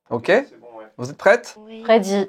Ok. C'est bon, ouais. Vous êtes prêtes? Oui. Freddy.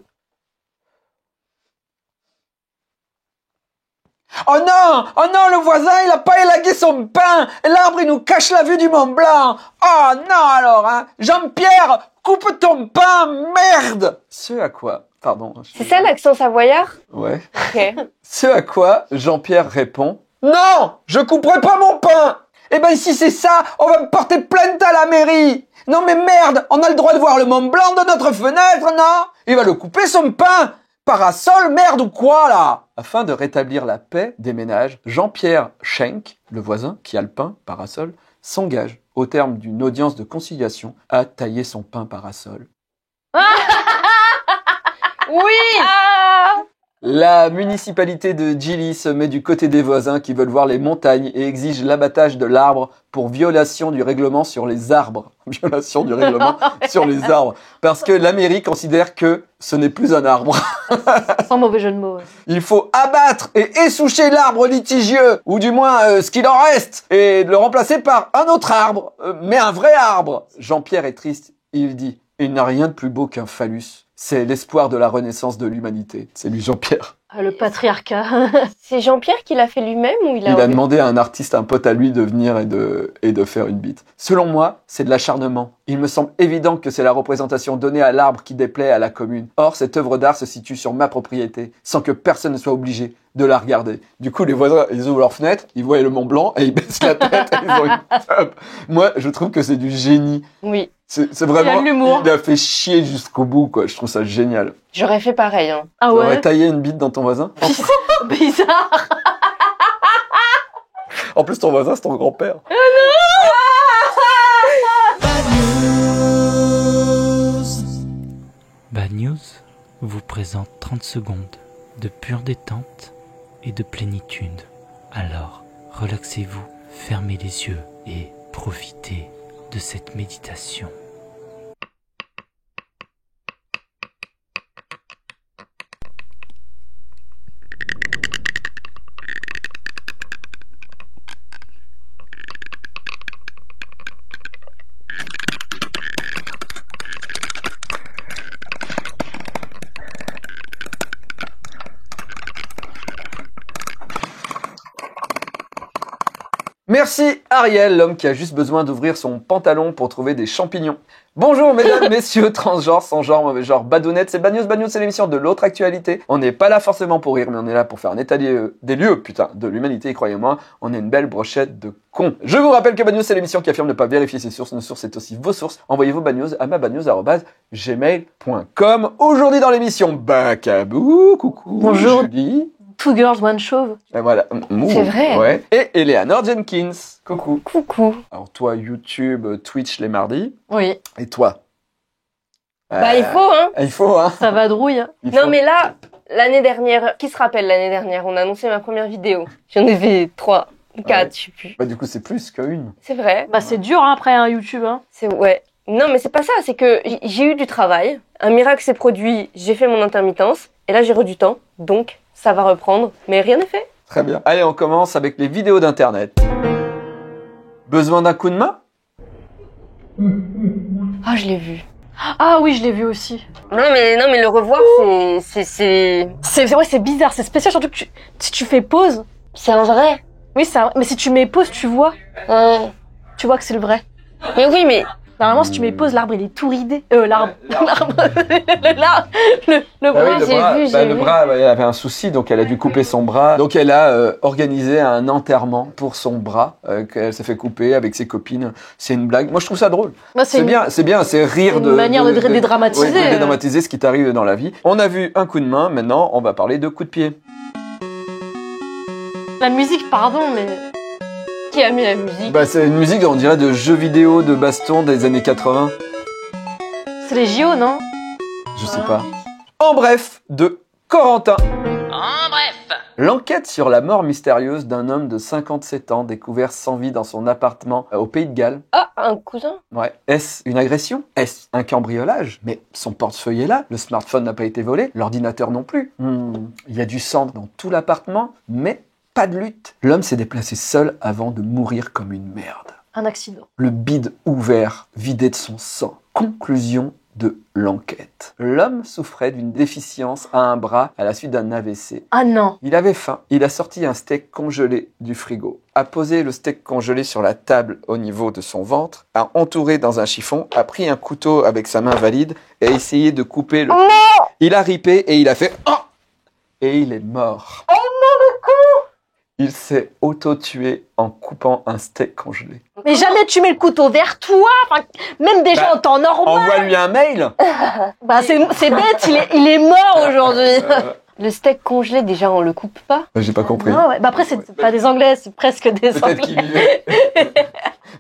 Oh non! Oh non, le voisin, il a pas élagué son pain! Et l'arbre, il nous cache la vue du Mont Blanc! Oh non alors, hein! Jean-Pierre, coupe ton pain, merde! Ce à quoi... Pardon. C'est ça l'accent savoyard? Ouais. Ok. Ce à quoi Jean-Pierre répond: non, je couperai pas mon pain. Eh ben si c'est ça, on va me porter plainte à la mairie. Non mais merde, on a le droit de voir le Mont Blanc de notre fenêtre, non? Il va le couper son pain. Parasol, merde ou quoi là? Afin de rétablir la paix des ménages, Jean-Pierre Schenk, le voisin qui a le pain parasol, s'engage, au terme d'une audience de conciliation, à tailler son pain parasol. Oui. La municipalité de Djili se met du côté des voisins qui veulent voir les montagnes et exige l'abattage de l'arbre pour violation du règlement sur les arbres. Violation du règlement sur les arbres. Parce que la mairie considère que ce n'est plus un arbre. Sans mauvais jeu de mots. Ouais. Il faut abattre et essoucher l'arbre litigieux, ou du moins ce qu'il en reste, et le remplacer par un autre arbre, mais un vrai arbre. Jean-Pierre est triste. Il dit: il n'y a rien de plus beau qu'un phallus. C'est l'espoir de la renaissance de l'humanité. C'est lui, Jean-Pierre. Ah, le patriarcat. C'est Jean-Pierre qui l'a fait lui-même ou il a... Il a demandé à un artiste, un pote à lui, de venir et de faire une bite. Selon moi, c'est de l'acharnement. Il me semble évident que c'est la représentation donnée à l'arbre qui déplaît à la commune. Or, cette œuvre d'art se situe sur ma propriété, sans que personne ne soit obligé de la regarder. Du coup, les voisins, ils ouvrent leur fenêtre, ils voient le Mont Blanc et ils baissent la tête et ils ont une teub. Moi, je trouve que c'est du génie. Oui. C'est vraiment... Il a de l'humour. Il a fait chier jusqu'au bout, quoi. Je trouve ça génial. J'aurais fait pareil. Hein. Ah Tu aurais ouais. taillé une bite dans ton voisin? Bizarre. En plus, ton voisin, c'est ton grand-père. Bad News vous présente 30 secondes de pure détente et de plénitude. Alors, relaxez-vous, fermez les yeux et profitez de cette méditation. Merci Ariel, l'homme qui a juste besoin d'ouvrir son pantalon pour trouver des champignons. Bonjour mesdames, messieurs, transgenres, sans genre, mauvais genre, badounettes, c'est Bad News. Bad News, c'est l'émission de l'autre actualité. On n'est pas là forcément pour rire, mais on est là pour faire un état des lieux, de l'humanité, et croyez-moi, on est une belle brochette de cons. Je vous rappelle que Bad News, c'est l'émission qui affirme ne pas vérifier ses sources. Nos sources, c'est aussi vos sources. Envoyez vos Bad News à mabadnews@gmail.com. Aujourd'hui dans l'émission, Bacabou, coucou, Bonjour. Julie. Two girls, one chauve. Et voilà. C'est vrai. Ouais. Et Eleanor Jenkins. Coucou. Coucou. Alors toi, YouTube, Twitch les mardis. Oui. Et toi? Bah il faut, hein. Il faut, hein. Ça vadrouille. Hein. Il Non faut. mais là, l'année dernière, qui se rappelle l'année dernière, on a annoncé ma première vidéo. J'en ai fait 3, 4, Ouais. je sais plus. Bah, du coup, c'est plus qu'une. C'est vrai. Bah c'est dur hein, après un YouTube. Hein. C'est ouais. Non mais c'est pas ça, c'est que j'ai eu du travail. Un miracle s'est produit, j'ai fait mon intermittence. Et là j'ai du temps, donc ça va reprendre. Mais rien n'est fait. Très bien. Allez, on commence avec les vidéos d'internet. Besoin d'un coup de main? Ah je l'ai vu. Ah oui, je l'ai vu aussi. Non mais le revoir c'est C'est bizarre, c'est spécial surtout que si tu fais pause. c'est un vrai. Oui, mais si tu mets pause, tu vois que c'est le vrai. Mais oui mais Normalement, si tu mets pause, l'arbre il est tout ridé. L'arbre. L'arbre. Le bras. oui, j'ai le vu. bras, elle avait un souci, donc elle a dû couper son bras. Donc elle a organisé un enterrement pour son bras qu'elle s'est fait couper avec ses copines. C'est une blague. Moi, je trouve ça drôle. Moi, C'est bien, c'est rire une manière de dédramatiser. Oui, de dédramatiser ce qui t'arrive dans la vie. On a vu un coup de main, maintenant on va parler de coup de pied. La musique, pardon, mais. qui a mis la musique? Bah, c'est une musique, on dirait, de jeux vidéo de baston des années 80. C'est les JO, non? Je sais pas. En bref, de Corentin. L'enquête sur la mort mystérieuse d'un homme de 57 ans découvert sans vie dans son appartement au Pays de Galles. Ah un cousin? Ouais. Est-ce une agression? Est-ce un cambriolage? Mais son portefeuille est là, le smartphone n'a pas été volé, l'ordinateur non plus. Il y a du sang dans tout l'appartement, mais pas de lutte. L'homme s'est déplacé seul avant de mourir comme une merde. Un accident. Le bide ouvert, vidé de son sang. Conclusion, de l'enquête. L'homme souffrait d'une déficience à un bras à la suite d'un AVC. Ah non. Il avait faim. Il a sorti un steak congelé du frigo, a posé le steak congelé sur la table au niveau de son ventre, a entouré dans un chiffon, a pris un couteau avec sa main valide et a essayé de couper le... Il a ripé et il a fait... Oh et il est mort. Oh non, le con! Il s'est auto-tué en coupant un steak congelé. Mais jamais tu mets le couteau vers toi. Enfin, même déjà en temps normal. Envoie-lui un mail. Bah c'est bête, il est mort aujourd'hui. Le steak congelé, déjà, on le coupe pas. J'ai pas compris. Non, ouais. Bah après, c'est pas des Anglais, c'est presque des Peut-être Anglais. qu'il vivait.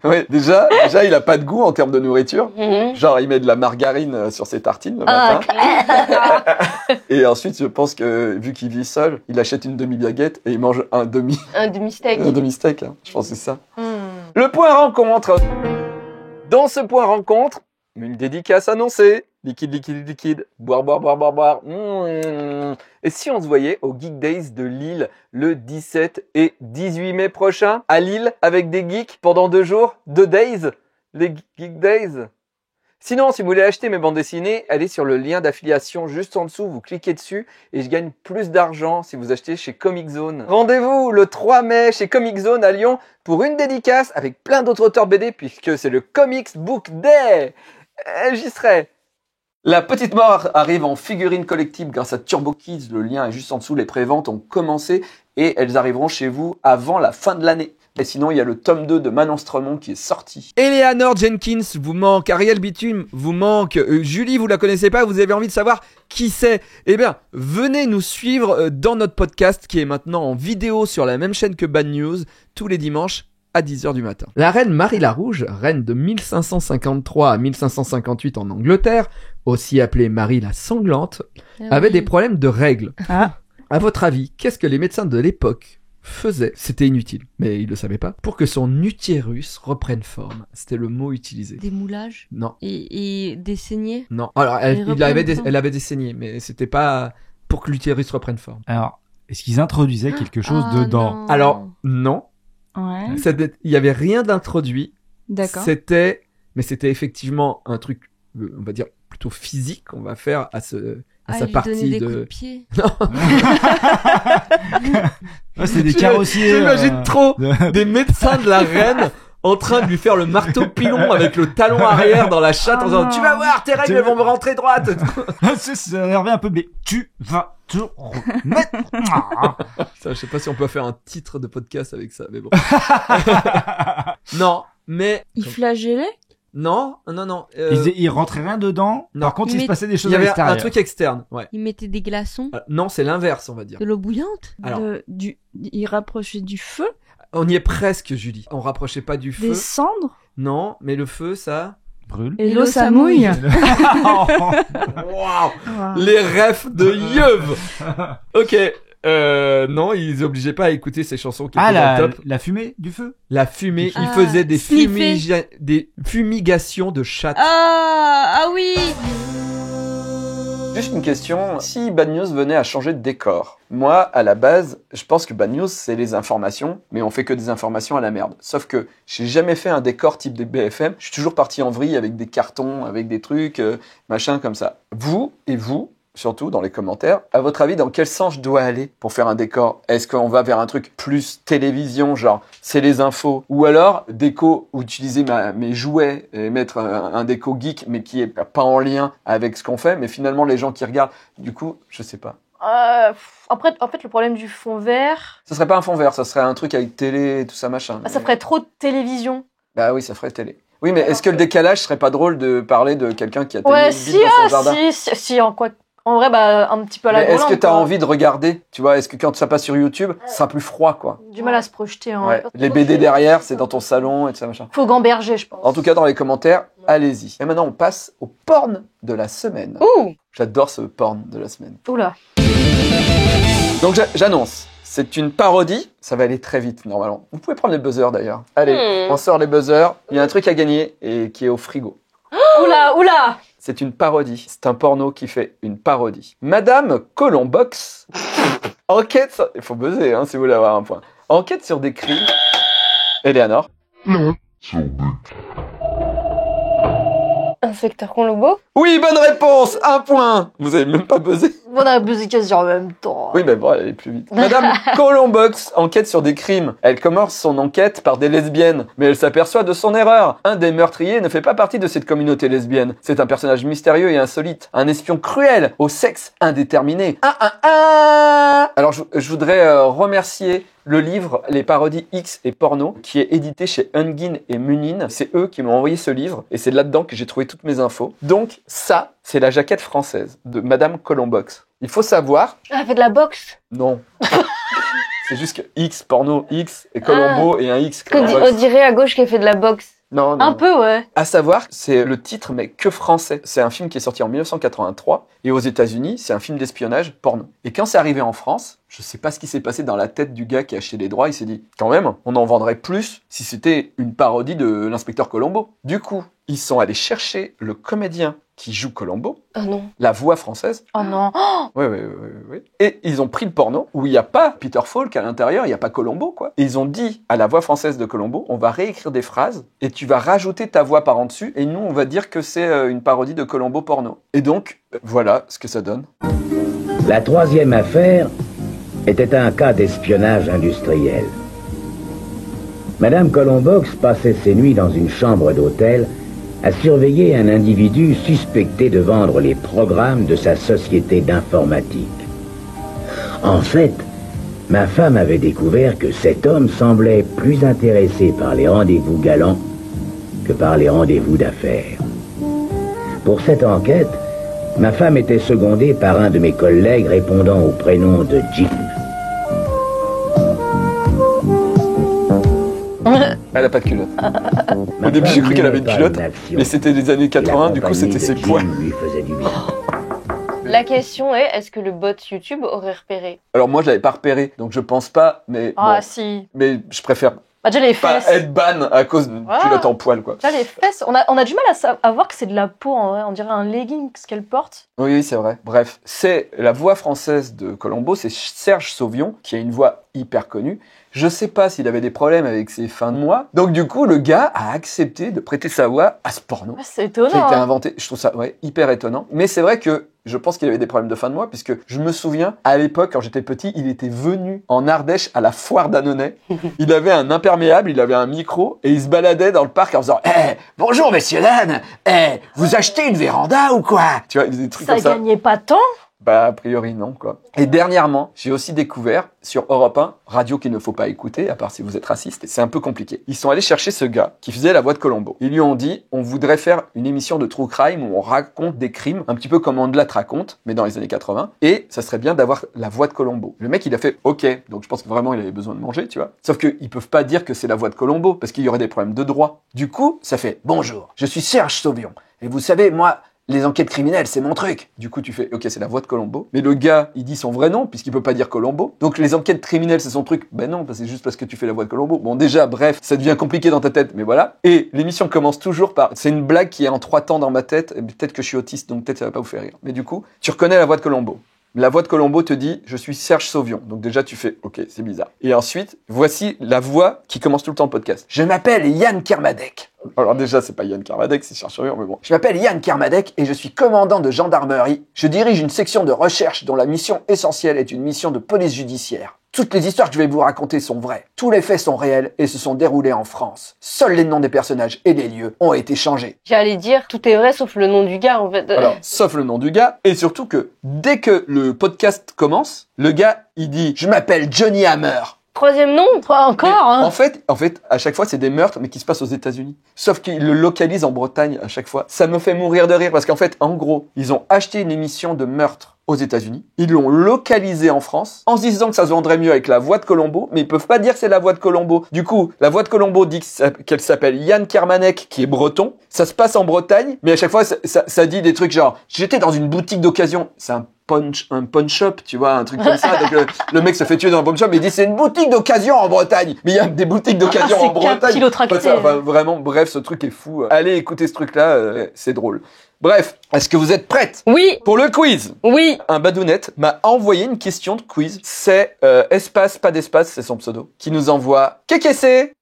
Ouais, déjà, il a pas de goût en termes de nourriture. Mhm. Genre, il met de la margarine sur ses tartines le Ah, matin. Et ensuite, je pense que, vu qu'il vit seul, il achète une demi-baguette et il mange un Un demi-steak. demi-steak. Hein. Je pense que c'est ça. Le point rencontre. Dans ce point rencontre, une dédicace annoncée. Liquide, liquide, liquide. Boire, boire, boire, boire, boire. Et si on se voyait au Geek Days de Lille le 17 et 18 mai prochain, à Lille, avec des geeks pendant 2 jours, 2 days, les Geek Days. Sinon, si vous voulez acheter mes bandes dessinées, allez sur le lien d'affiliation juste en dessous, vous cliquez dessus et je gagne plus d'argent si vous achetez chez Comic Zone. Rendez-vous le 3 mai chez Comic Zone à Lyon pour une dédicace avec plein d'autres auteurs BD puisque c'est le Comics Book Day. J'y serai. La petite mort arrive en figurine collectible grâce à Turbo Kids. Le lien est juste en dessous. Les préventes ont commencé et elles arriveront chez vous avant la fin de l'année. Et sinon, il y a le tome 2 de Manon Stromont qui est sorti. Eleanor Jenkins vous manque. Ariel Bitume vous manque. Julie, vous la connaissez pas. Vous avez envie de savoir qui c'est. Eh bien, venez nous suivre dans notre podcast qui est maintenant en vidéo sur la même chaîne que Bad News tous les dimanches à 10h du matin. La reine Marie la Rouge, reine de 1553 à 1558 en Angleterre, aussi appelée Marie la Sanglante, avait des problèmes de règles. Ah. À votre avis, qu'est-ce que les médecins de l'époque faisaient? C'était inutile, mais ils le savaient pas. Pour que son utérus reprenne forme. C'était le mot utilisé. Des moulages Non, et des saignées. non. Alors, Et reprenne elle avait des saignées, mais c'était pas pour que l'utérus reprenne forme. Alors, est-ce qu'ils introduisaient quelque chose Ah, dedans? non. Alors, non. Ouais. Il y avait rien d'introduit. D'accord. C'était effectivement un truc, on va dire, plutôt physique qu'on va faire à sa Il donnait partie des coups de... de pied. Ouais, c'est des carrossiers. J'imagine trop de- des médecins de la reine en train de lui faire le marteau pilon avec le talon arrière dans la chatte en disant « Tu vas voir, tes règles elles vont me rentrer droite !» Ça énervait un peu, mais tu vas te remettre. Ça, je sais pas si on peut faire un titre de podcast avec ça, mais bon. Non, mais... Il flagellait. Non. Il rentrait rien dedans. non. Par contre, il Mais se passait des Il choses y à avait l'extérieur. un truc externe, ouais. Il mettait des glaçons. Non, c'est l'inverse, on va dire. De l'eau bouillante. Alors, Il rapprochait du feu, on y est presque, Julie. On rapprochait pas du feu. des cendres, Non, mais le feu, ça... Brûle. et l'eau ça mouille. Waouh. Wow. Les refs de Yeuve. Ok. Non, ils obligeaient pas à écouter ces chansons qui étaient dans le top. La fumée du feu. La fumée, ils Ah, faisaient des, sniffer. des fumigations de chatte. Ah oui. Juste une question, si Bad News venait à changer de décor, moi, à la base, je pense que Bad News, c'est les informations, mais on fait que des informations à la merde. Sauf que j'ai jamais fait un décor type des BFM, je suis toujours parti en vrille avec des cartons, avec des trucs, machin comme ça. Vous, surtout dans les commentaires, à votre avis, dans quel sens je dois aller pour faire un décor? Est-ce qu'on va vers un truc plus télévision, genre c'est les infos, ou alors déco, utiliser mes jouets et mettre un déco geek, mais qui est pas en lien avec ce qu'on fait, mais finalement les gens qui regardent, du coup, je sais pas. Après, en fait, le problème du fond vert, Ça serait pas un fond vert, ça serait un truc avec télé, tout ça machin. ça ferait trop de télévision. Bah oui, ça ferait télé. Oui, mais est-ce que le décalage serait pas drôle de parler de quelqu'un qui a télé Ouais, vide si, dans son jardin? si, en vrai, bah, un petit peu à la Mais est-ce Groland, que t'as quoi. envie de regarder? Tu vois, est-ce que quand ça passe sur YouTube, ça sera plus froid, quoi? Du mal à se projeter. Hein. Ouais. Les BD derrière, c'est dans ton salon et tout ça, machin. Faut gamberger, je pense. En tout cas, dans les commentaires, allez-y. Et maintenant, on passe au porn de la semaine. Ouh. J'adore ce porn de la semaine. Oula. Donc, j'annonce. C'est une parodie. Ça va aller très vite, normalement. Vous pouvez prendre les buzzers, d'ailleurs. Allez, on sort les buzzers. Il y a un truc à gagner et qui est au frigo. Oula. C'est une parodie. C'est un porno qui fait une parodie. Madame Colombox enquête sur... Il faut buzzer, hein, si vous voulez avoir un point. Enquête sur des crimes. Inspecteur Colombo. Oui, bonne réponse. 1 point. Vous avez même pas buzzé. On a buzzé quasi en même temps. Oui, mais bon, elle est plus vite. Madame Colombox enquête sur des crimes. Elle commence son enquête par des lesbiennes, mais elle s'aperçoit de son erreur. Un des meurtriers ne fait pas partie de cette communauté lesbienne. C'est un personnage mystérieux et insolite. Un espion cruel, au sexe indéterminé. Alors, je voudrais remercier le livre Les parodies X et porno, qui est édité chez Ungin et Munin. C'est eux qui m'ont envoyé ce livre, et c'est là-dedans que j'ai trouvé toutes mes infos. Donc, ça, c'est la jaquette française de Madame Colombox. Il faut savoir... Ah, elle fait de la boxe. Non. C'est juste que X, porno, X, et Colombo, et un X. On dirait à gauche qu'elle fait de la boxe. Non, non. Un peu, ouais. À savoir, c'est le titre, mais que français. C'est un film qui est sorti en 1983, et aux États-Unis, c'est un film d'espionnage porno. Et quand c'est arrivé en France, je sais pas ce qui s'est passé dans la tête du gars qui a acheté les droits, il s'est dit, quand même, on en vendrait plus si c'était une parodie de l'inspecteur Colombo. Du coup, ils sont allés chercher le comédien qui joue Colombo, Oh non. la voix française. Oh non. Oui. Et ils ont pris le porno où il n'y a pas Peter Falk à l'intérieur, il n'y a pas Colombo, quoi. Et ils ont dit à la voix française de Colombo, on va réécrire des phrases et tu vas rajouter ta voix par en dessus et nous, on va dire que c'est une parodie de Colombo porno. Et donc, voilà ce que ça donne. La troisième affaire était un cas d'espionnage industriel. Madame Colombox passait ses nuits dans une chambre d'hôtel à surveiller un individu suspecté de vendre les programmes de sa société d'informatique. En fait, ma femme avait découvert que cet homme semblait plus intéressé par les rendez-vous galants que par les rendez-vous d'affaires. Pour cette enquête, ma femme était secondée par un de mes collègues répondant au prénom de Jim. Elle a pas de culotte. Au début, j'ai cru qu'elle avait une culotte, mais c'était les années 80, du coup, c'était ses poils. La question est, est-ce que le bot YouTube aurait repéré? Alors moi, je l'avais pas repéré, donc je pense pas, mais Ah bon. si. Mais je préfère Bah déjà les pas fesses. être ban à cause d'une Voilà. culotte en poil, quoi. Déjà les fesses. On a du mal à voir que c'est de la peau en vrai. On dirait un legging ce qu'elle porte. Oui, c'est vrai. Bref, c'est la voix française de Colombo, c'est Serge Sauvion, qui a une voix hyper connue. Je sais pas s'il avait des problèmes avec ses fins de mois. Donc du coup, le gars a accepté de prêter sa voix à ce porno. Ouais, c'est Qui a étonnant. été Hein. inventé. Je trouve ça hyper étonnant. Mais c'est vrai que je pense qu'il avait des problèmes de fin de mois, puisque je me souviens, à l'époque, quand j'étais petit, il était venu en Ardèche à la foire d'Annonay. Il avait un imperméable, il avait un micro, et il se baladait dans le parc en faisant bonjour messieurs dames, vous achetez une véranda ou quoi ?» Tu vois, il faisait des trucs Ça comme ça. gagnait pas tant. Bah, a priori, non, quoi. Et dernièrement, j'ai aussi découvert sur Europe 1, radio qu'il ne faut pas écouter, à part si vous êtes raciste, c'est un peu compliqué. Ils sont allés chercher ce gars qui faisait la voix de Colombo. Ils lui ont dit, on voudrait faire une émission de true crime où on raconte des crimes, un petit peu comme Ondelat raconte, mais dans les années 80, et ça serait bien d'avoir la voix de Colombo. Le mec, il a fait, ok, donc je pense que vraiment il avait besoin de manger, tu vois. Sauf qu'ils peuvent pas dire que c'est la voix de Colombo, parce qu'il y aurait des problèmes de droit. Du coup, ça fait, bonjour, je suis Serge Sauvion, et vous savez, moi, les enquêtes criminelles, c'est mon truc. Du coup, tu fais, ok, c'est la voix de Colombo. Mais le gars, il dit son vrai nom, puisqu'il peut pas dire Colombo. Donc, les enquêtes criminelles, c'est son truc. Ben non, c'est juste parce que tu fais la voix de Colombo. Bon, déjà, bref, ça devient compliqué dans ta tête, mais voilà. Et l'émission commence toujours par, c'est une blague qui est en 3 temps dans ma tête. Et peut-être que je suis autiste, donc peut-être ça va pas vous faire rire. Mais du coup, tu reconnais la voix de Colombo. La voix de Colombo te dit, je suis Serge Sauvion. Donc déjà, tu fais, ok, c'est bizarre. Et ensuite, voici la voix qui commence tout le temps le podcast. Je m'appelle Yann Kermadec. Alors déjà, c'est pas Yann Kermadec, c'est Serge Sauvion, mais bon. Je m'appelle Yann Kermadec et je suis commandant de gendarmerie. Je dirige une section de recherche dont la mission essentielle est une mission de police judiciaire. Toutes les histoires que je vais vous raconter sont vraies. Tous les faits sont réels et se sont déroulés en France. Seuls les noms des personnages et les lieux ont été changés. J'allais dire, tout est vrai sauf le nom du gars, en fait. Alors, sauf le nom du gars, et surtout que dès que le podcast commence, le gars, il dit « Je m'appelle Johnny Hammer ». Troisième nom? Toi encore, hein. En fait, à chaque fois, c'est des meurtres, mais qui se passent aux États-Unis. Sauf qu'ils le localisent en Bretagne à chaque fois. Ça me fait mourir de rire, parce qu'en fait, en gros, ils ont acheté une émission de meurtre aux États-Unis. Ils l'ont localisée en France, en se disant que ça se vendrait mieux avec la voix de Colombo, mais ils peuvent pas dire que c'est la voix de Colombo. Du coup, la voix de Colombo dit qu'elle s'appelle Yann Kermadec, qui est breton. Ça se passe en Bretagne, mais à chaque fois, ça dit des trucs genre, j'étais dans une boutique d'occasion. C'est un pawn shop, tu vois, un truc comme ça. Donc le mec se fait tuer dans un pawn shop, mais il dit c'est une boutique d'occasion en Bretagne. Mais il y a des boutiques d'occasion en Bretagne. Enfin, vraiment, bref, ce truc est fou. Allez écouter ce truc-là, c'est drôle. Bref, est-ce que vous êtes prêtes? Oui. Pour le quiz. Oui. Un badounette m'a envoyé une question de quiz. C'est espace, pas d'espace, c'est son pseudo. Qui nous envoie qu'est-ce que c'est?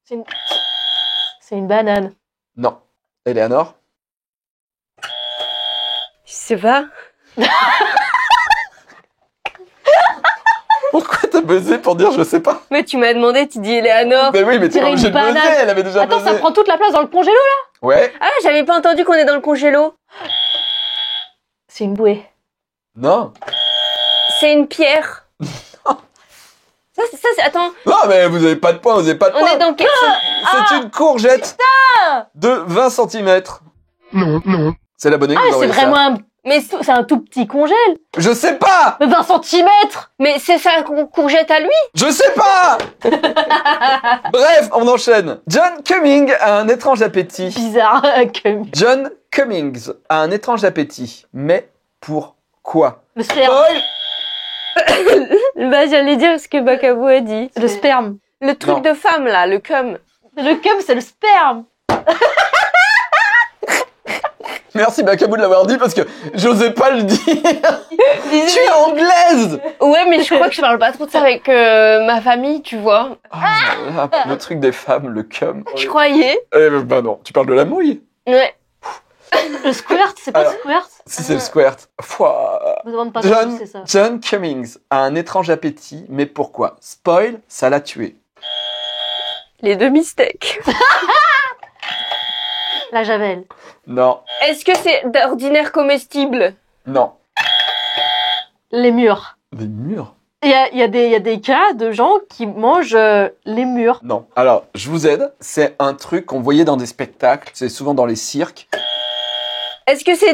C'est une banane. Non. Eleanor? sais pas. Pourquoi t'as buzzé pour dire je sais pas? Mais tu m'as demandé, tu dis Eleanor. Mais oui, mais t'es dirais pas obligé une de buzzer, banane. elle avait déjà Attends, buzzé. ça prend toute la place dans le congélo là. Ouais. Ah, j'avais pas entendu qu'on est dans le congélo. C'est une bouée. Non. C'est une pierre. Ça, c'est... Attends, Non, mais vous avez pas de points, vous avez pas de on points. est dans quel... C'est une courgette de 20 cm. Non. C'est la bonne Ah, c'est vraiment un... Mais, C'est un tout petit congèle. Je sais pas. 20 cm. mais c'est sa courgette à lui. Je sais pas. Bref, on enchaîne. John Cummings a un étrange appétit. Bizarre. que... John Cummings a un étrange appétit. Mais pourquoi? Le sperme. Spoil. Bah, j'allais dire ce que Bakabou a dit. Le sperme. Le truc Non. de femme, là, le cum. Le cum, c'est le sperme. Merci Bakabou de l'avoir dit parce que j'osais pas le dire. Tu es anglaise. Ouais, mais je crois que je parle pas trop de ça avec ma famille, tu vois. Oh là là, le truc des femmes, le cum. Je croyais. Bah non, tu parles de la mouille. Ouais. Le squirt, c'est pas Alors, le squirt. Si c'est le squirt. Fouah. Je me demande pas John, si c'est ça. John Cummings a un étrange appétit, mais pourquoi? Spoil, ça l'a tué. Les demi-steaks. La javel. Non, Est-ce que c'est d'ordinaire comestible? non. Les murs. Des murs? Il y a des cas de gens qui mangent les murs. Non. Alors, je vous aide. C'est un truc qu'on voyait dans des spectacles. C'est souvent dans les cirques. Est-ce que c'est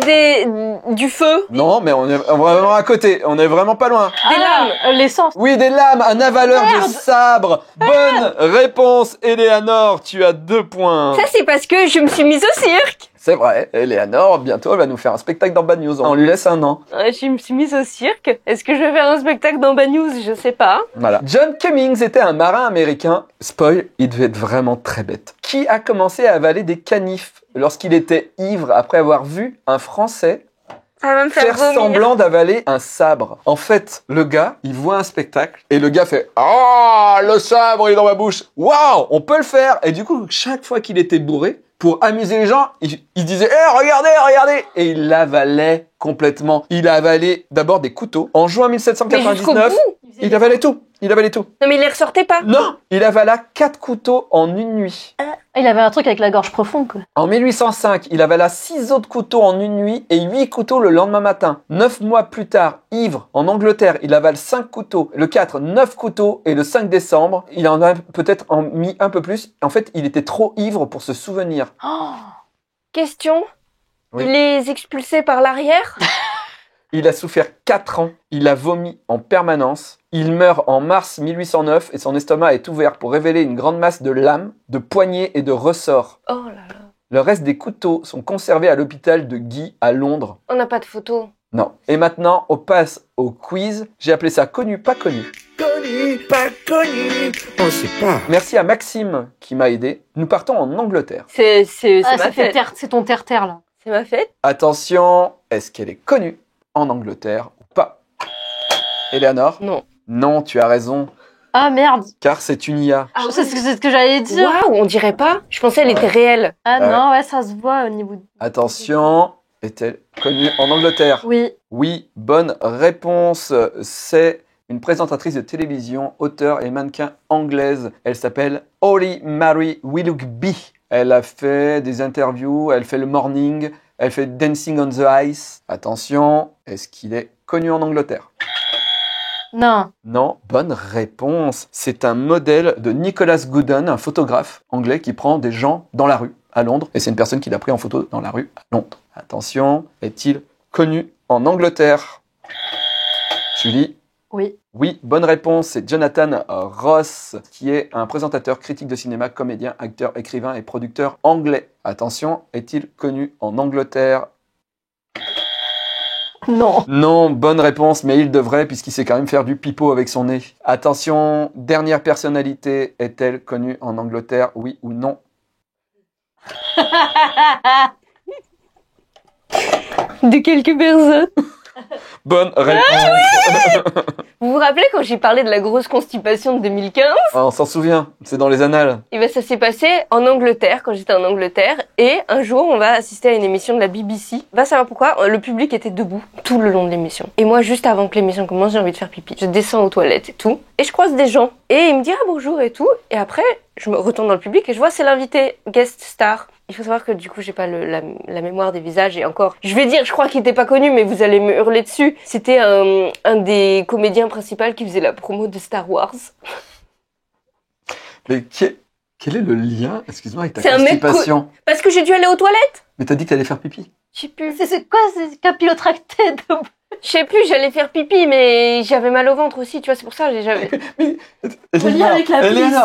du feu? Non, mais on est vraiment à côté. On est vraiment pas loin. Des lames. L'essence. Oui, des lames, un avaleur de Merde. sabre. Bonne réponse, Eleanor. Tu as 2 points. Ça, c'est parce que je me suis mise au cirque. C'est vrai. Eleanor, bientôt, elle va nous faire un spectacle dans Bad News. On lui laisse un an. Je me suis mise au cirque. Est-ce que je vais faire un spectacle dans Bad News? Je sais pas. Voilà. John Cummings était un marin américain. Spoil, il devait être vraiment très bête. Qui a commencé à avaler des canifs lorsqu'il était ivre après avoir vu un Français Ça va me faire faire vomir. semblant d'avaler un sabre. En fait, le gars, il voit un spectacle et le gars fait « Ah, le sabre il est dans ma bouche. Waouh, on peut le faire !» Et du coup, chaque fois qu'il était bourré, pour amuser les gens, il disait « Eh, regardez, regardez !» Et il l'avalait complètement. Il a avalé d'abord des couteaux. En juin Mais jusqu'au 1799, bout. il avalait tout. Il avalait tout. Non, mais il les ressortait pas. Non, il avala 4 couteaux en une nuit. Il avait un truc avec la gorge profonde, quoi. En 1805, il avala 6 autres couteaux en une nuit et 8 couteaux le lendemain matin. 9 mois plus tard, ivre, en Angleterre, il avale 5 couteaux. Le 4, 9 couteaux. Et le 5 décembre, il en a peut-être mis un peu plus. En fait, il était trop ivre pour se souvenir. Oh, Question. Oui. Il les expulsait par l'arrière? Il a souffert 4 ans. Il a vomi en permanence. Il meurt en mars 1809 et son estomac est ouvert pour révéler une grande masse de lames, de poignets et de ressorts. Oh là là. Le reste des couteaux sont conservés à l'hôpital de Guy à Londres. On n'a pas de photo. Non. Et maintenant, on passe au quiz. J'ai appelé ça connu, pas connu. Connu, pas connu, on sait pas. Merci à Maxime qui m'a aidé. Nous partons en Angleterre. C'est Ah, ma fête. c'est ton terre-terre, là. C'est ma fête. Attention, est-ce qu'elle est connue en Angleterre ou pas? Eleanor? Non. Non, tu as raison, Ah, merde. car c'est une IA. C'est ce que j'allais dire. Waouh, on dirait pas. Je pensais elle était réelle. Ah Ouais. non, ouais, ça se voit au niveau... Attention, est-elle connue en Angleterre? Oui. Oui, bonne réponse. C'est une présentatrice de télévision, auteure et mannequin anglaise. Elle s'appelle Holly Mary Willoughby. Elle a fait des interviews, elle fait le morning, elle fait Dancing on the Ice. Attention, est-ce qu'il est connu en Angleterre? Non. Non, bonne réponse. C'est un modèle de Nicholas Gooden, un photographe anglais qui prend des gens dans la rue à Londres. Et c'est une personne qui l'a pris en photo dans la rue à Londres. Attention, est-il connu en Angleterre? Julie? Oui. Oui, bonne réponse, c'est Jonathan Ross, qui est un présentateur, critique de cinéma, comédien, acteur, écrivain et producteur anglais. Attention, est-il connu en Angleterre? Non. Non, bonne réponse, mais il devrait, puisqu'il sait quand même faire du pipeau avec son nez. Attention, dernière personnalité, est-elle connue en Angleterre, oui ou non? De quelques personnes. Bonne réponse. Vous vous rappelez quand j'ai parlé de la grosse constipation de 2015? Ah, on s'en souvient, c'est dans les annales. Et ben ça s'est passé en Angleterre, quand j'étais en Angleterre. Et un jour, on va assister à une émission de la BBC. Va savoir pourquoi, le public était debout tout le long de l'émission. Et moi, juste avant que l'émission commence, j'ai envie de faire pipi. Je descends aux toilettes et tout. Et je croise des gens. Et ils me disent ah bonjour et tout. Et après, je me retourne dans le public et je vois c'est l'invité guest star. Il faut savoir que du coup, j'ai pas la mémoire des visages et encore, je vais dire, je crois qu'il était pas connu, mais vous allez me hurler dessus. C'était un des comédiens principaux qui faisait la promo de Star Wars. Mais quel est le lien, excuse-moi, avec ta C'est un mec constipation? Parce que j'ai dû aller aux toilettes. Mais t'as dit que t'allais faire pipi. Je sais plus. C'est quoi, c'est capillotracté de... Je sais plus, j'allais faire pipi, mais j'avais mal au ventre aussi, tu vois, c'est pour ça, j'avais... lien avec la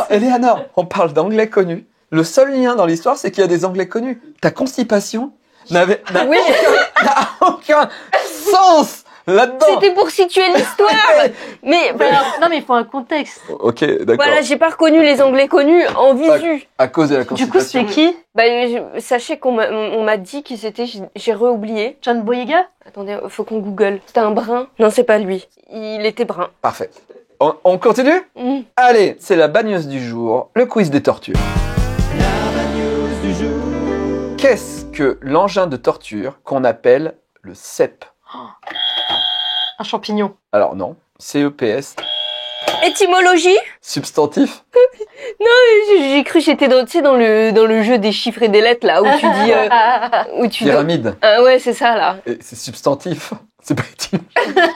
Eleanor, on parle d'anglais connus. Le seul lien dans l'histoire, c'est qu'il y a des anglais connus. Ta constipation n'a Oui. aucun sens là-dedans. C'était pour situer l'histoire. Mais Non, mais il faut un contexte. Ok, d'accord. voilà, j'ai pas reconnu les anglais connus en visu. À cause de la Du constipation. coup, c'était qui? Bah, sachez on m'a dit qui c'était, j'ai re-oublié. John Boyega? Attendez, faut qu'on google. C'était un brun. Non, c'est pas lui. Il était brun. Parfait. On continue? Mm. Allez, c'est la bagneuse du jour, le quiz des tortures. Qu'est-ce que l'engin de torture qu'on appelle le CEP? Un champignon. Alors non, CEPS, Étymologie? substantif. J'ai cru que j'étais tu sais, dans le jeu des chiffres et des lettres, là, où tu dis... où tu Pyramide. Ah ouais, c'est ça, là. Et c'est substantif. C'est pas étymologique.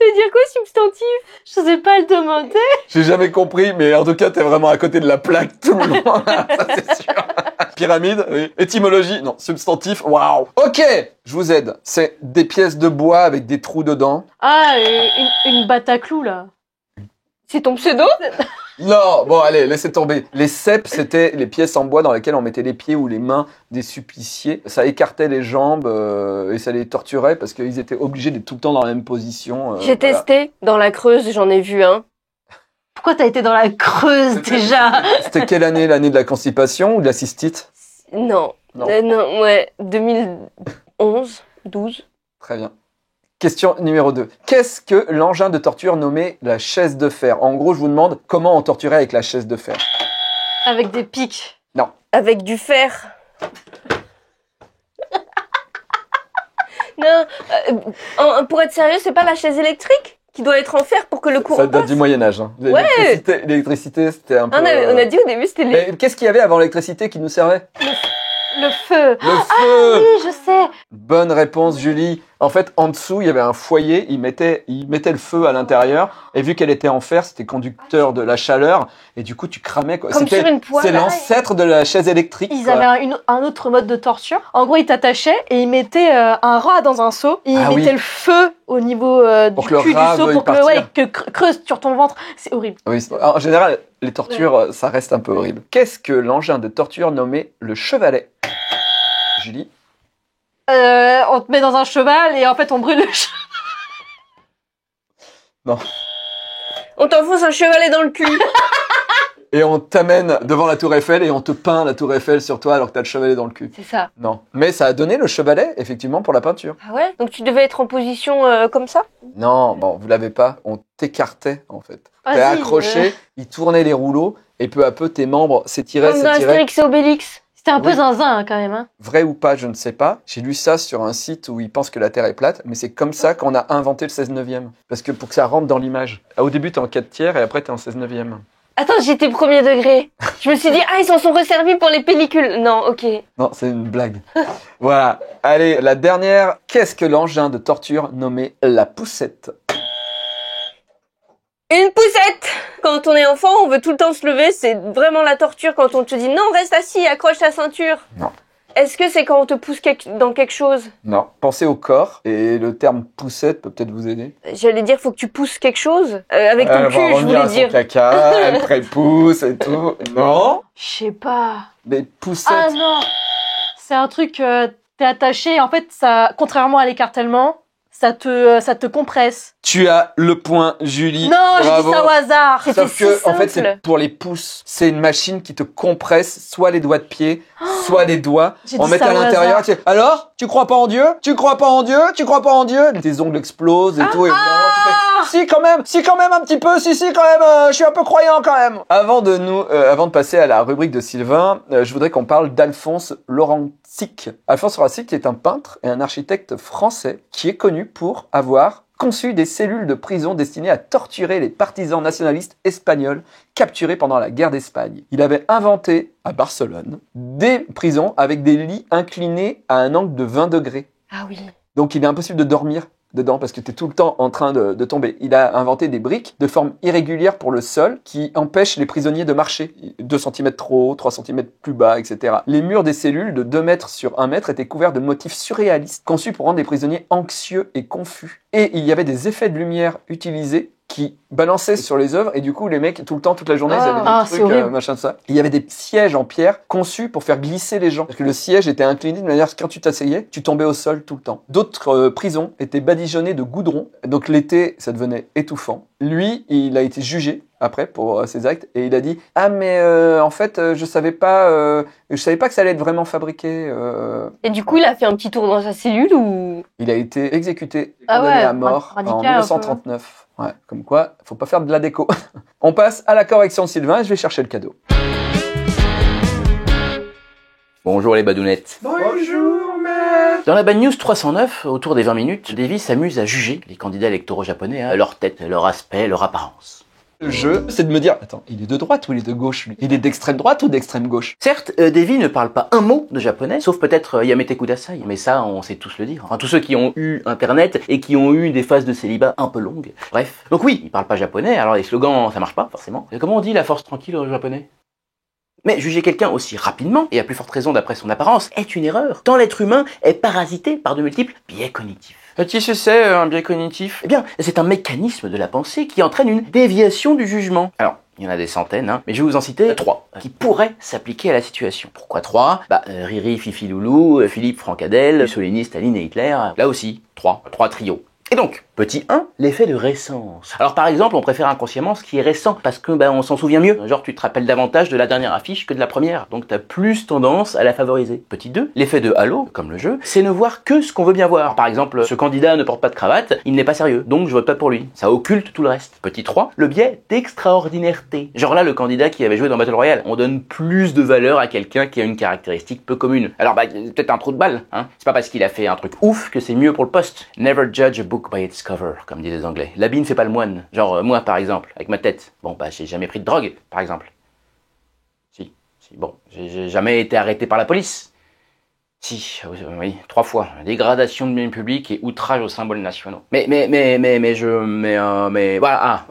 Ça veut dire quoi, substantif? Je sais pas le demander. J'ai jamais compris, mais en tout cas, t'es vraiment à côté de la plaque tout le long. Ça, c'est sûr. Pyramide, oui. Étymologie, non. Substantif, waouh. Ok, je vous aide. C'est des pièces de bois avec des trous dedans. Ah, une batte à clous, là. C'est ton pseudo? Non, bon, allez, laissez tomber. Les cèpes, c'était les pièces en bois dans lesquelles on mettait les pieds ou les mains des suppliciés. Ça écartait les jambes et ça les torturait parce qu'ils étaient obligés d'être tout le temps dans la même position. J'ai voilà. testé. Dans la Creuse, j'en ai vu un. Pourquoi t'as été dans la Creuse, déjà? C'était quelle année? L'année de la constipation ou de la cystite? Non. Non. Non, ouais. 2011, 12. Très bien. Question numéro 2. Qu'est-ce que l'engin de torture nommé la chaise de fer? En gros, je vous demande comment on torturait avec la chaise de fer. Avec des pics. Avec du fer. Non, pour être sérieux, c'est pas la chaise électrique qui doit être en fer pour que le Ça courant date passe? du Moyen-Âge. Hein. Ouais. L'électricité, c'était un peu... On a dit au début, c'était les... Mais qu'est-ce qu'il y avait avant l'électricité qui nous servait? Le feu. Le feu. Oui, je sais. Bonne réponse, Julie. En fait, en dessous, il y avait un foyer. Il mettait le feu à l'intérieur. Et vu qu'elle était en fer, c'était conducteur de la chaleur. Et du coup, tu cramais, quoi. Comme sur une poêle. C'est l'ancêtre de la chaise électrique. Ils quoi. avaient un autre mode de torture. En gros, ils t'attachaient et ils mettaient un rat dans un seau. Et ils Ah mettaient oui. le feu au niveau Pour du que le cul rat du seau veuille pour que, partir. creuse sur ton ventre. C'est horrible. Oui, en général, les tortures, ça reste un peu horrible. Qu'est-ce que l'engin de torture nommé le chevalet? Julie? On te met dans un cheval et en fait, on brûle le cheval. Non. On t'enfonce un chevalet dans le cul. Et on t'amène devant la tour Eiffel et on te peint la tour Eiffel sur toi alors que t'as le chevalet dans le cul. C'est ça. Non. Mais ça a donné le chevalet, effectivement, pour la peinture. Ah ouais? Donc tu devais être en position comme ça? Non, bon, vous l'avez pas. On t'écartait, en fait. T'es Vas-y, accroché, il tournait les rouleaux, et peu à peu, tes membres s'étiraient, Comme dans s'étiraient. Astérix et Obélix. C'était un peu Oui. zinzin hein, quand même. Hein. Vrai ou pas, je ne sais pas. J'ai lu ça sur un site où ils pensent que la Terre est plate, mais c'est comme ça qu'on a inventé le 16 neuvième. Parce que pour que ça rentre dans l'image. Au début, t'es en 4 tiers, et après, t'es en 16 neuvième. Attends, j'étais premier degré. Je me suis dit, ah, ils s'en sont resservis pour les pellicules. Non, ok. Non, c'est une blague. Voilà. Allez, la dernière. Qu'est-ce que l'engin de torture nommé la poussette? Une poussette! Quand on est enfant, on veut tout le temps se lever. C'est vraiment la torture quand on te dit, non, reste assis, accroche ta ceinture. Non. Est-ce que c'est quand on te pousse dans quelque chose? Non. Pensez au corps, et le terme poussette peut peut-être vous aider. J'allais dire, faut que tu pousses quelque chose. Avec ton Elle va cul, je revenir voulais à son dire. caca, elle prépousse et tout. Non. Je sais pas. Mais poussette. Ah non. C'est un truc, t'es attaché et en fait, ça, contrairement à l'écartèlement, ça te compresse. Tu as le point, Julie. Non, j'ai Bravo. dit ça au hasard. C'était Sauf que, si en fait, simple. c'est pour les pouces. C'est une machine qui te compresse soit les doigts de pied, soit les doigts. J'ai On dit met ça à au l'intérieur. hasard. Alors, tu crois pas en Dieu? Tu crois pas en Dieu? Tu crois pas en Dieu? Tes ongles explosent et tout. Et tu fais, si quand même un petit peu. Si quand même. Je suis un peu croyant quand même. Avant de passer à la rubrique de Sylvain, je voudrais qu'on parle d'Alphonse Laurentick. Alphonse Laurentick est un peintre et un architecte français qui est connu pour avoir conçu des cellules de prison destinées à torturer les partisans nationalistes espagnols capturés pendant la guerre d'Espagne. Il avait inventé, à Barcelone, des prisons avec des lits inclinés à un angle de 20 degrés. Ah oui. Donc il est impossible de dormir dedans parce que tu es tout le temps en train de tomber. Il a inventé des briques de forme irrégulière pour le sol qui empêchent les prisonniers de marcher. 2 cm trop haut, 3 cm plus bas, etc. Les murs des cellules de 2 mètres sur 1 mètre étaient couverts de motifs surréalistes conçus pour rendre les prisonniers anxieux et confus. Et il y avait des effets de lumière utilisés qui balançaient sur les œuvres et du coup les mecs tout le temps, toute la journée ils avaient des c'est trucs horrible. machin ça. Il y avait des sièges en pierre conçus pour faire glisser les gens parce que le siège était incliné de manière à ce que quand tu t'asseyais tu tombais au sol tout le temps. D'autres prisons étaient badigeonnées de goudron donc l'été ça devenait étouffant. Lui il a été jugé après pour ses actes et il a dit mais en fait je savais pas que ça allait être vraiment fabriqué. Et du coup, il a fait un petit tour dans sa cellule ou... Il a été exécuté, Ah condamné ouais, à mort radical, en un peu. 1939. Ouais, comme quoi, faut pas faire de la déco. On passe à la correction de Sylvain et je vais chercher le cadeau. Bonjour les badounettes. Bonjour, maître. Dans la Bad News 309, autour des 20 minutes, Davy s'amuse à juger les candidats électoraux japonais à leur tête, leur aspect, leur apparence. Le jeu, c'est de me dire, attends, il est de droite ou il est de gauche, lui? Il est d'extrême droite ou d'extrême gauche? Certes, Davy ne parle pas un mot de japonais, sauf peut-être Yamete Kudasai, mais ça, on sait tous le dire. Enfin, tous ceux qui ont eu Internet et qui ont eu des phases de célibat un peu longues. Bref. Donc oui, il parle pas japonais, alors les slogans, ça marche pas, forcément. Et comment on dit la force tranquille en japonais? Mais juger quelqu'un aussi rapidement, et à plus forte raison d'après son apparence, est une erreur, tant l'être humain est parasité par de multiples biais cognitifs. Qu'est-ce que c'est un biais cognitif? Eh bien, c'est un mécanisme de la pensée qui entraîne une déviation du jugement. Alors, il y en a des centaines, hein, mais je vais vous en citer 3 qui pourraient s'appliquer à la situation. Pourquoi 3? Riri, Fifi, Loulou, Philippe, Francadel, Mussolini, Staline et Hitler, là aussi, 3 trios. Et donc, petit 1, l'effet de récence. Alors par exemple, on préfère inconsciemment ce qui est récent, parce que on s'en souvient mieux. Genre tu te rappelles davantage de la dernière affiche que de la première, donc t'as plus tendance à la favoriser. Petit 2, l'effet de halo, comme le jeu, c'est ne voir que ce qu'on veut bien voir. Par exemple, ce candidat ne porte pas de cravate, il n'est pas sérieux, donc je vote pas pour lui. Ça occulte tout le reste. Petit 3, le biais d'extraordinaireté. Genre là, le candidat qui avait joué dans Battle Royale, on donne plus de valeur à quelqu'un qui a une caractéristique peu commune. Alors peut-être un trou de balle, hein. C'est pas parce qu'il a fait un truc ouf que c'est mieux pour le poste. Never judge a book by its cover, comme disent les Anglais. L'habit ne fait pas le moine. Genre, moi, par exemple, avec ma tête. Bon, j'ai jamais pris de drogue, par exemple. Si, bon, j'ai jamais été arrêté par la police. Si, oui, 3 fois. Dégradation de biens publics et outrage aux symboles nationaux. Mais voilà,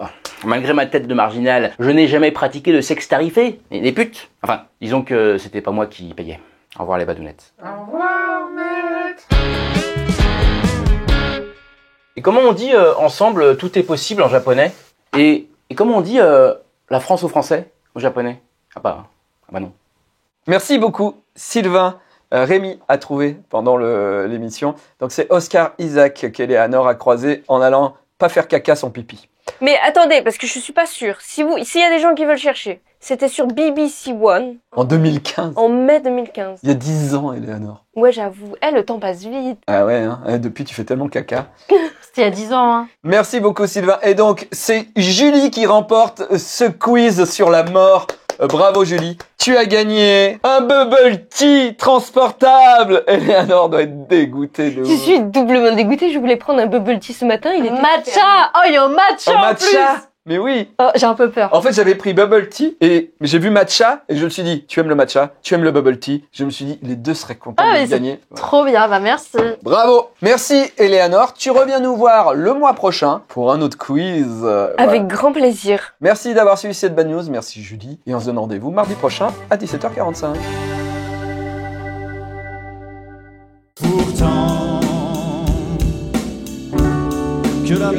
malgré ma tête de marginal, je n'ai jamais pratiqué le sexe tarifé, des putes. Enfin, disons que c'était pas moi qui payais. Au revoir les badounettes. Au revoir, maître. Et comment on dit ensemble tout est possible en japonais et comment on dit la France aux Français au japonais? Ah bah non. Merci beaucoup, Sylvain. Rémi a trouvé pendant l'émission. Donc c'est Oscar Isaac qu'Eleanor a croisé en allant pas faire caca son pipi. Mais attendez, parce que je suis pas sûre. S'il y a des gens qui veulent chercher, c'était sur BBC One. En 2015. En mai 2015. Il y a 10 ans, Eleanor. Ouais, j'avoue. Le temps passe vite. Ah ouais, hein. Depuis tu fais tellement caca. C'était il y a 10 ans, hein. Merci beaucoup, Sylvain. Et donc, c'est Julie qui remporte ce quiz sur la mort. Bravo, Julie. Tu as gagné un bubble tea transportable. Eleanor doit être dégoûtée de Je suis doublement dégoûtée. Je voulais prendre un bubble tea ce matin. Il était Matcha! Oh, il y a un matcha en plus! Mais oui. Oh, j'ai un peu peur. En fait, j'avais pris bubble tea et j'ai vu matcha et je me suis dit, tu aimes le matcha, tu aimes le bubble tea. Je me suis dit, les deux seraient contents de gagner. Trop bien, merci. Bravo. Merci, Eleanor. Tu reviens nous voir le mois prochain pour un autre quiz. Avec grand plaisir. Merci d'avoir suivi cette bad news. Merci, Julie. Et on se donne rendez-vous mardi prochain à 17h45. Pourtant, que la